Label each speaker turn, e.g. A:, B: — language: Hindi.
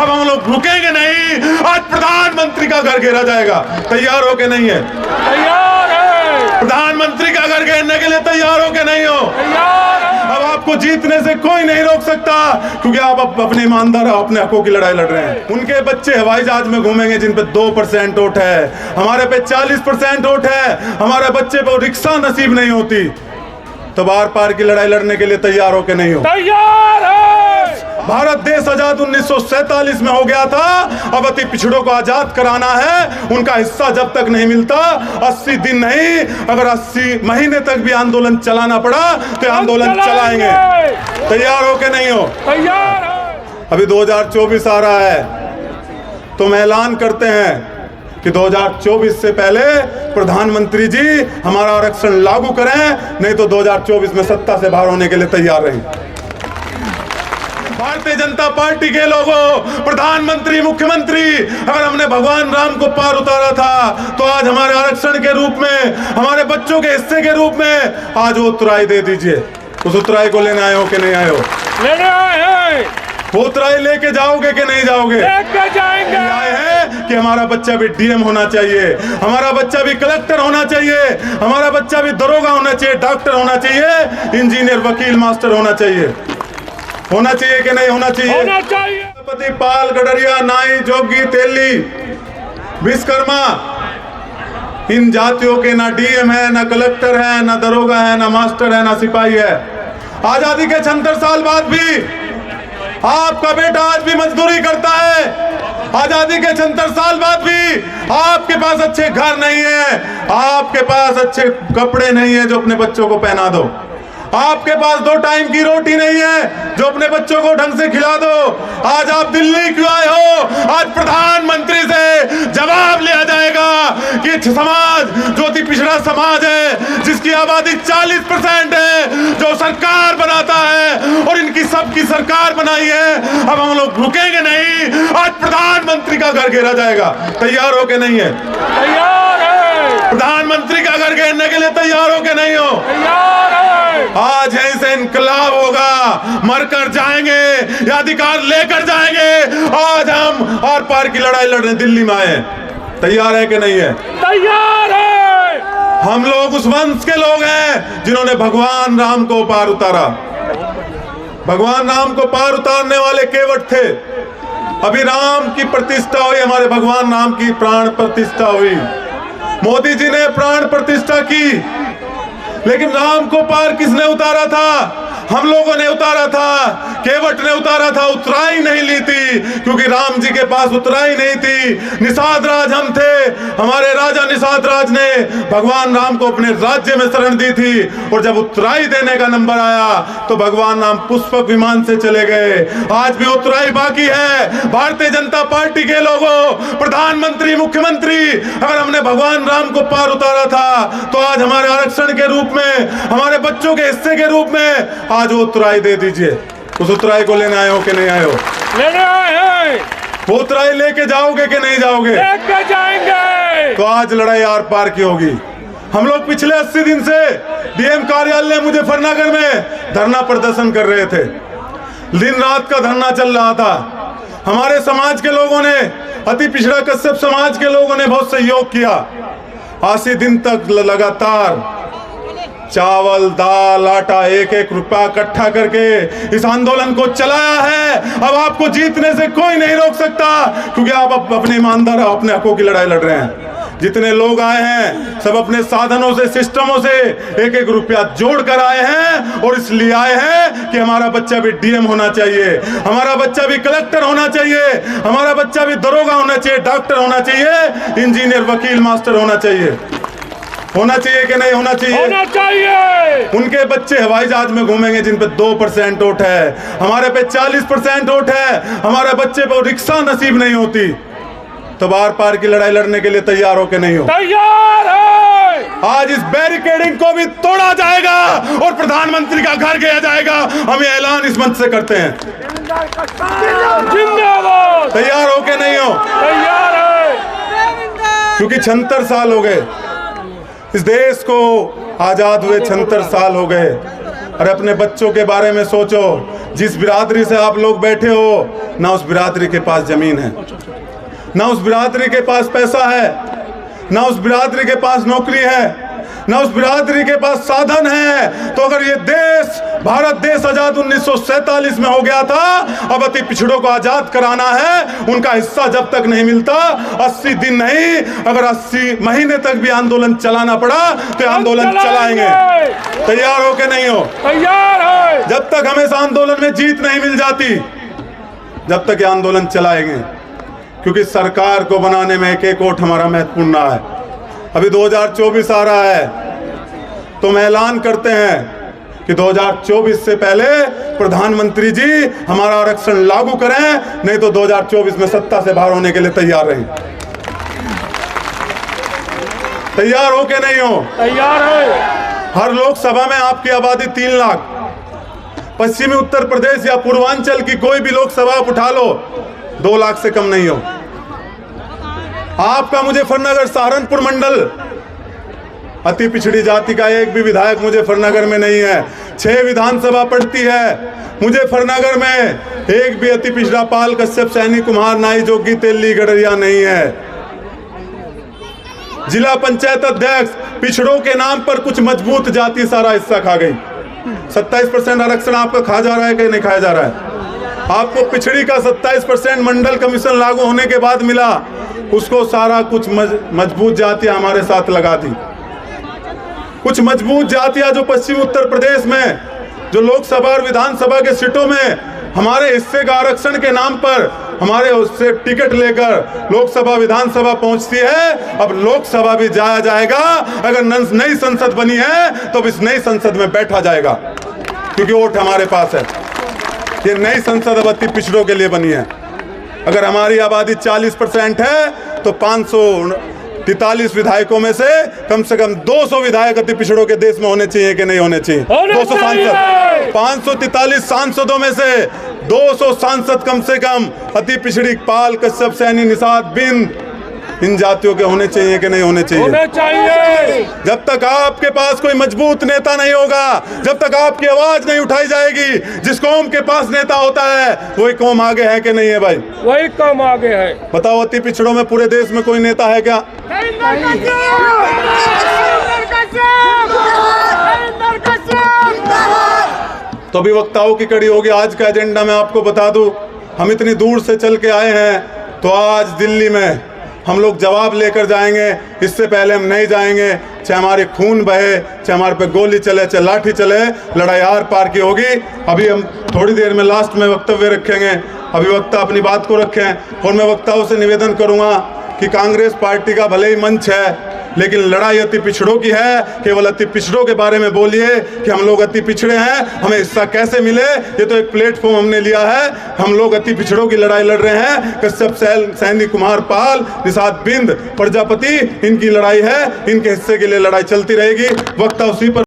A: अब हम लोग रुकेंगे नहीं। आज प्रधानमंत्री का घर घेरा जाएगा। तैयार हो के नहीं है?
B: तैयार है।
A: प्रधानमंत्री का घर घेरने के लिए तैयार हो के नहीं हो?
B: तैयार है।
A: अब आपको जीतने से कोई नहीं रोक सकता, क्योंकि आप अपने ईमानदार अपने हकों की लड़ाई लड़ रहे हैं। उनके बच्चे हवाई जहाज में घूमेंगे जिन पे 2% वोट है, हमारे पे 40% वोट है। हमारे बच्चे पे रिक्शा नसीब नहीं होती, तो बार पार की लड़ाई लड़ने के लिए तैयार हो के नहीं हो?
B: तैयार है।
A: भारत देश आजाद 1947 में हो गया था। अब अति पिछड़ों को आजाद कराना है। उनका हिस्सा जब तक नहीं मिलता, 80 दिन नहीं, अगर 80 महीने तक भी आंदोलन चलाना पड़ा तो आंदोलन चलाएंगे। तैयार हो के नहीं हो?
B: तैयार है।
A: अभी 2024 आ रहा है, तो हम ऐलान करते हैं कि 2024 से पहले प्रधानमंत्री जी हमारा आरक्षण लागू करें, नहीं तो 2024 में सत्ता से बाहर होने के लिए तैयार रहें। भारतीय जनता पार्टी के लोगों, प्रधानमंत्री, मुख्यमंत्री, अगर हमने भगवान राम को पार उतारा था, तो आज हमारे आरक्षण के रूप में, हमारे बच्चों के हिस्से के रूप में आज वो उतराई दे दीजिए। उस उतराई को लेने आए हो कि नहीं आए हो?
B: लेने आए हैं।
A: वो उतराई लेके जाओगे कि नहीं जाओगे?
B: लेके जाएंगे।
A: आए हैं कि हमारा बच्चा भी डीएम होना चाहिए, हमारा बच्चा भी कलेक्टर होना चाहिए, हमारा बच्चा भी दरोगा होना चाहिए, डॉक्टर होना चाहिए, इंजीनियर, वकील, मास्टर होना चाहिए। होना चाहिए कि नहीं होना चाहिए?
B: होना चाहिए।
A: पति, पाल, गडरिया, नाई, जोगी, तेली, विश्वकर्मा, इन जातियों के ना डीएम है, ना कलेक्टर है, ना दरोगा है, ना मास्टर है, ना सिपाही है। आजादी के 76 साल बाद भी आपका बेटा आज भी मजदूरी करता है। आजादी के 76 साल बाद भी आपके पास अच्छे घर नहीं है, आपके पास अच्छे कपड़े नहीं है जो अपने बच्चों को पहना दो, आपके पास 2 टाइम की रोटी नहीं है जो अपने बच्चों को ढंग से खिला दो। आज आप दिल्ली क्यों आए हो? आज प्रधानमंत्री से जवाब लिया जाएगा कि समाज जो अति पिछड़ा समाज है, जिसकी आबादी 40% है, जो सरकार बनाता है और इनकी सबकी सरकार बनाई है, अब हम लोग रुकेंगे नहीं। आज प्रधानमंत्री का घर घेरा जाएगा। तैयार हो के नहीं है?
B: तैयार है।
A: प्रधानमंत्री का घर घेरने के लिए तैयार हो के नहीं हो?
B: तैयार है।
A: आज यहीं से इनकलाब होगा, मरकर जाएंगे या अधिकार लेकर जाएंगे। आज हम आर पार की लड़ाई लड़ने दिल्ली में आए हैं। तैयार है कि नहीं है?
B: तैयार है।
A: हम लोग उस वंश के लोग हैं जिन्होंने भगवान राम को पार उतारा। भगवान राम को पार उतारने वाले केवट थे। अभी राम की प्रतिष्ठा हुई, हमारे भगवान राम की प्राण प्रतिष्ठा हुई। मोदी जी ने प्राण प्रतिष्ठा की, लेकिन राम को पार किसने उतारा था? हम लोगों ने उतारा था, केवट ने उतारा था। उतराई नहीं ली थी, क्योंकि राम जी के पास उतराई नहीं थी। निषाद राज हम थे, हमारे राजा निषाद राज ने भगवान राम को अपने राज्य में शरण दी थी, और जब उतराई देने का नंबर आया तो भगवान राम पुष्पक विमान से चले गए। आज भी उतराई बाकी है। भारतीय जनता पार्टी के लोगों, प्रधानमंत्री, मुख्यमंत्री, अगर हमने भगवान राम को पार उतारा था, तो आज हमारे आरक्षण के रूप में, हमारे बच्चों के हिस्से के रूप में आज वो उतराई दे दीजिए। उस उतराई को लेने आए हो कि नहीं आए हो?
B: लेने आए हैं।
A: वो उतराई लेके जाओगे कि नहीं जाओगे?
B: लेके जाएंगे।
A: तो आज लड़ाई आर पार की होगी। हम लोग पिछले 80 दिन से डीएम कार्यालय मुजफ्फरनगर में धरना प्रदर्शन कर रहे थे। दिन रात का धरना चल रहा था। हमारे समाज के लोगों ने, अति पिछड़ा कश्यप समाज के लोगों ने बहुत सहयोग किया। 80 दिन तक लगातार चावल, दाल, आटा, 1-1 रुपया इकट्ठा करके इस आंदोलन को चलाया है। अब आपको जीतने से कोई नहीं रोक सकता, क्योंकि आप अपने ईमानदार अपने हकों की लड़ाई लड़ रहे हैं। जितने लोग आए हैं सब अपने साधनों से, सिस्टमों से 1-1 रुपया जोड़ कर आए हैं, और इसलिए आए हैं कि हमारा बच्चा भी डीएम होना चाहिए, हमारा बच्चा भी कलेक्टर होना चाहिए, हमारा बच्चा भी दरोगा होना चाहिए, डॉक्टर होना चाहिए, इंजीनियर, वकील, मास्टर होना चाहिए। होना चाहिए कि नहीं होना चाहिए?
B: होना चाहिए।
A: उनके बच्चे हवाई जहाज में घूमेंगे जिन पे 2% वोट है, हमारे पे 40% वोट है। हमारे बच्चे पे रिक्शा नसीब नहीं होती, तो बार पार की लड़ाई लड़ने के लिए तैयार हो के नहीं हो?
B: तैयार है।
A: आज इस बैरिकेडिंग को भी तोड़ा जाएगा और प्रधानमंत्री का घर गया जाएगा। हम ये ऐलान इस मंच से करते हैं।
B: जिंदाबाद।
A: तैयार हो के नहीं हो?
B: तैयार है।
A: क्योंकि 76 साल हो गए इस देश को आजाद हुए, 76 साल हो गए। और अपने बच्चों के बारे में सोचो। जिस बिरादरी से आप लोग बैठे हो, ना उस बिरादरी के पास जमीन है, ना उस बिरादरी के पास पैसा है, ना उस बिरादरी के पास नौकरी है, ना उस बिरादरी के पास साधन है। तो अगर ये देश, भारत देश आजाद 1947 में हो गया था, अब अति पिछड़ों को आजाद कराना है, उनका हिस्सा जब तक नहीं मिलता, 80 दिन नहीं, अगर 80 महीने तक भी आंदोलन चलाना पड़ा तो आंदोलन चलाएंगे। तैयार हो के नहीं हो?
B: तैयार है।
A: जब तक हमें इस आंदोलन में जीत नहीं मिल जाती, जब तक ये आंदोलन चलाएंगे, क्योंकि सरकार को बनाने में एक एक वोट हमारा महत्वपूर्ण है। अभी 2024 आ रहा है, तो हम ऐलान करते हैं कि 2024 से पहले प्रधानमंत्री जी हमारा आरक्षण लागू करें, नहीं तो 2024 में सत्ता से बाहर होने के लिए तैयार रहें। तैयार हो के नहीं हो?
B: तैयार है।
A: हर लोकसभा में आपकी आबादी 3 लाख, पश्चिमी उत्तर प्रदेश या पूर्वांचल की कोई भी लोकसभा आप उठा लो, 2 लाख से कम नहीं हो। आपका मुजफ्फरनगर सहारनपुर मंडल, अति पिछड़ी जाति का एक भी विधायक मुजफ्फरनगर में नहीं है। 6 विधानसभा पड़ती है, मुजफ्फरनगर में एक भी अति पिछड़ा पाल, कश्यप, सैनी, कुम्हार, नाई, जोगी, तेली, गडरिया नहीं है। जिला पंचायत अध्यक्ष पिछड़ों के नाम पर कुछ मजबूत जाति सारा हिस्सा खा गई। 27% आरक्षण आपका खा जा रहा है कि नहीं खाया जा रहा है? आपको पिछड़ी का 27% मंडल कमीशन लागू होने के बाद मिला, उसको सारा कुछ मजबूत जातियां हमारे साथ लगा दी। कुछ मजबूत जातियां जो पश्चिमी उत्तर प्रदेश में, जो लोकसभा और विधानसभा के सीटों में हमारे हिस्से का आरक्षण के नाम पर हमारे उससे टिकट लेकर लोकसभा विधानसभा पहुंचती है। अब लोकसभा भी जाया जाएगा, अगर नई संसद बनी है तो इस नई संसद में बैठा जाएगा, क्योंकि वोट हमारे पास है। ये नई संसद अब अति पिछड़ों के लिए बनी है। अगर हमारी आबादी 40% है तो 543 विधायकों में से कम 200 विधायक अति पिछड़ों के देश में होने चाहिए कि नहीं होने चाहिए? 200 सांसद, 543 सांसदों में से 200 सांसद कम से कम अति पिछड़ी पाल, कश्यप, सैनी, निषाद, बिंद, इन जातियों के होने चाहिए कि नहीं होने चाहिए?
B: होने चाहिए।
A: जब तक आपके पास कोई मजबूत नेता नहीं होगा, जब तक आपकी आवाज नहीं उठाई जाएगी, जिस कौम के पास नेता होता है वही कौम आगे है कि नहीं है भाई?
B: वही कौम आगे है।
A: बताओ, अति पिछड़ों में पूरे देश में कोई नेता है क्या? तो अभी वक्ताओं की कड़ी होगी। आज का एजेंडा मैं आपको बता दूं, हम इतनी दूर से चल के आए हैं, तो आज दिल्ली में हम लोग जवाब लेकर जाएंगे। इससे पहले हम नहीं जाएंगे, चाहे हमारे खून बहे, चाहे हमारे पे गोली चले, चाहे लाठी चले, लड़ाई आर पार की होगी। अभी हम थोड़ी देर में लास्ट में वक्तव्य रखेंगे, अभी वक्ता अपनी बात को रखें। और मैं वक्ताओं से निवेदन करूंगा कि कांग्रेस पार्टी का भले ही मंच है, लेकिन लड़ाई अति पिछड़ों की है। केवल अति पिछड़ों के बारे में बोलिए कि हम लोग अति पिछड़े हैं, हमें हिस्सा कैसे मिले। ये तो एक प्लेटफॉर्म हमने लिया है, हम लोग अति पिछड़ों की लड़ाई लड़ रहे हैं। कश्यप, सैनी, कुम्हार, पाल, निषाद, बिंद, प्रजापति, इनकी लड़ाई है, इनके हिस्से के लिए लड़ाई चलती रहेगी। वक्ता उसी पर